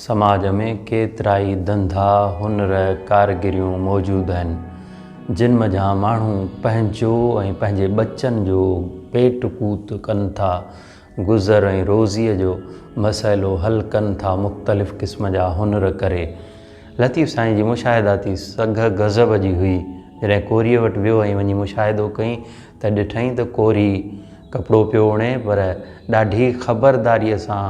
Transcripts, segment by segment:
समाज में केतिराई धंधा हुनर कारगिरियूं मौजूदु आहिनि जिन मज़ा माण्हू पंहिंजो ऐं पंहिंजे बच्चनि जो पेट पूत कनि था, गुज़र ऐं रोज़ीअ जो मसइलो हल कनि था मुख़्तलिफ़ क़िस्म जा हुनर करे। लतीफ़ साईं जी मुशाहिदा थी सघ गज़ब जी हुई। जॾहिं कोरीअ वटि वियो ऐं वञी मुशाहिदो कई त ॾिठई त कोरी कपिड़ो पियो उणे पर ॾाढी ख़बरदारीअ सां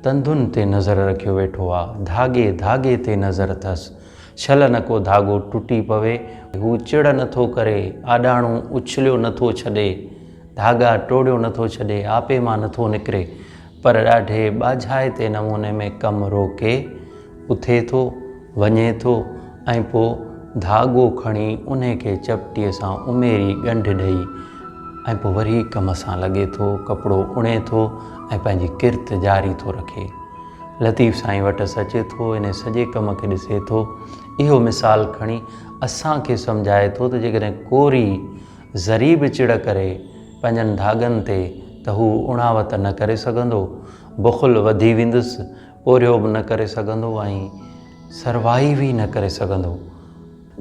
तंदुनि ते नज़र रखियो वेठो आहे, धागे धागे ते नज़र अथसि, छल न को धागो टुटी पवे, हू चिड़ नथो करे, आॾाणो उछलियो नथो छॾे, धागा टोड़ियो नथो छॾे, आपे मां नथो निकिरे, पर ॾाढे ॿाझाइते नमूने में कमु रोके उथे थो वञे थो ऐं पोइ धागो खणी उन खे चपटीअ सां उमेरी ॻंढि ॾेई ऐं पोइ वरी कम सां लॻे थो, कपिड़ो उणे थो ऐं पंहिंजी किर्त जारी थो रखे। लतीफ़ साईं वटि अचे थो, इन सॼे कम खे ॾिसे थो, इहो मिसाल खणी असांखे सम्झाए थो त जेकॾहिं कोरी ज़री बि चिड़ करे पंहिंजनि धागनि ते त हू उणावत न करे सघंदो, बुख़ुल वधी वेंदुसि, पोरियो बि न करे सघंदो ऐं सरवाइव ई न करे सघंदो।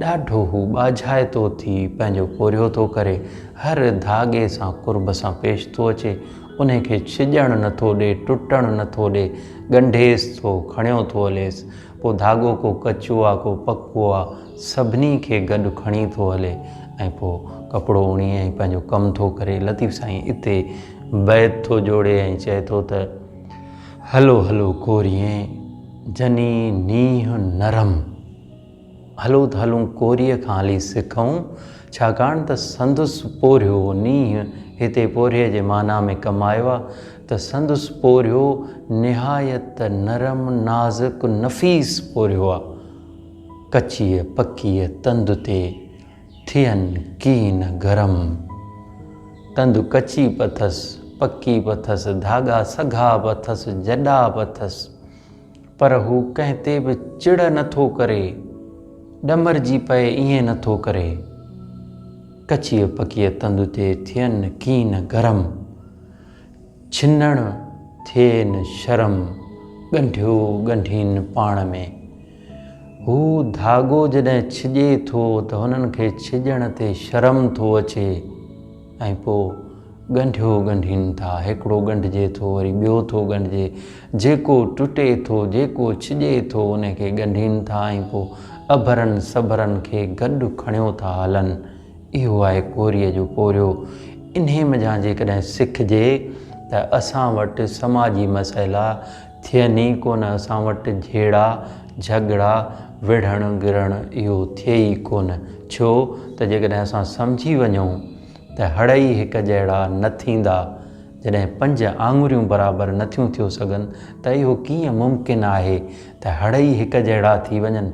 ॾाढो हू ॿाझाइतो थी पंहिंजो पोरियो थो करे, हर धागे सां कुर्ब सां पेश थो अचे, उन खे छिॼणु नथो ॾे, टुटणु नथो ॾे, ॻंढेसि थो, खणियो थो हलेसि, पोइ धागो को कचो आहे को पको आहे, सभिनी खे गॾु खणी थो हले ऐं पोइ कपिड़ो उणी ऐं पंहिंजो कमु थो करे। लतीफ़ साईं इते बैत थो जोड़े ऐं चए थो त हलो हलो कोरीअ जनी नींहुं नरम, हलो त हलूं कोरीअ खां हली सिखूं, छाकाणि त संदुसि पोरियो नींहुं हिते पोरिये जे माना में कमायो आहे त संदुसि पोरियो निहायत नरम नाज़ुक नफ़ीस पोरियो आहे, कचीअ पकीअ तंद ते थियनि कीन गरम। तंद कची बि अथसि, पकी बि अथसि, धागा सघा बि अथसि, जॾा बि अथसि, पर हू कंहिं ते बि चिड़ नथो करे, ॾमरजी पए ईअं नथो करे। कचीअ पकीअ तंद ते थियनि कीन गरम, छिनणु थिएनि शर्म, ॻंढियो ॻंढीनि पाण में। हू धागो जॾहिं छिॼे थो त हुननि खे छिॼण ते शर्म थो अचे ऐं पोइ ॻंढियो ॻंढीनि था, हिकिड़ो ॻंढिजे थो वरी ॿियो थो ॻंढिजे, जेको टुटे थो जेको छिॼे थो उन खे ॻंढीनि था ऐं पोइ अभरनि सभरनि खे गॾु खणियो था हलनि। इहो आहे कोरीअ जो पोरियो। इन्हे मज़ा जेकॾहिं सिखिजे त असां वटि समाजी मसइला थियनि ई कोन, असां वटि झेड़ा झगड़ा विढ़णु गिरणु इहो थिए ई कोन। छो त जेकॾहिं असां सम्झी वञूं त हड़ई हिकु जहिड़ा न थींदा, जॾहिं 5 आङुरियूं बराबरि नथियूं थी सघनि त इहो कीअं मुमकिन आहे त हड़ई हिकु जहिड़ा थी वञनि।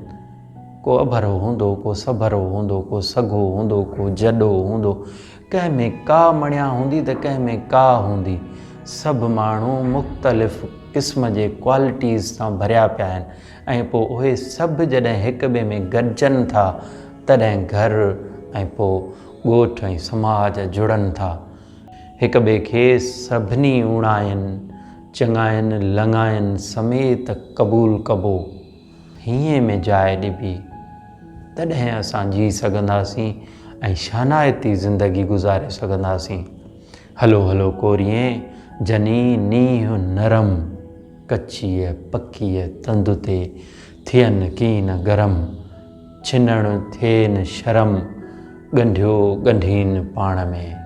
को अभरो हूंदो, को सभरो हूंदो, को सघो हूंदो, को जॾो हूंदो, कंहिं में का मणिया हूंदी त कंहिं में का हूंदी। सभु माण्हू मुख़्तलिफ़ क़िस्म जे क्वालिटीज़ सां भरिया पिया आहिनि ऐं पोइ उहे सभु जॾहिं हिक ॿिए में गॾिजनि था तॾहिं घर ऐं पोइ ॻोठ ऐं समाज जुड़नि था। हिक ॿिए खे सभिनी उणाइनि चङाइनि लङाइनि समेत क़बूल कबो, हीअं में जाइ ॾिबी तॾहिं असां जी सघंदासीं ऐं शानाइती ज़िंदगी गुज़ारे सघंदासीं। हलो हलो कोरीअ जनी नींहुं नरम, कचीअ पकीअ तंद ते थियनि कीन गरम, छिनणु थिएनि शर्म, ॻंढियो ॻंढीनि पाण में।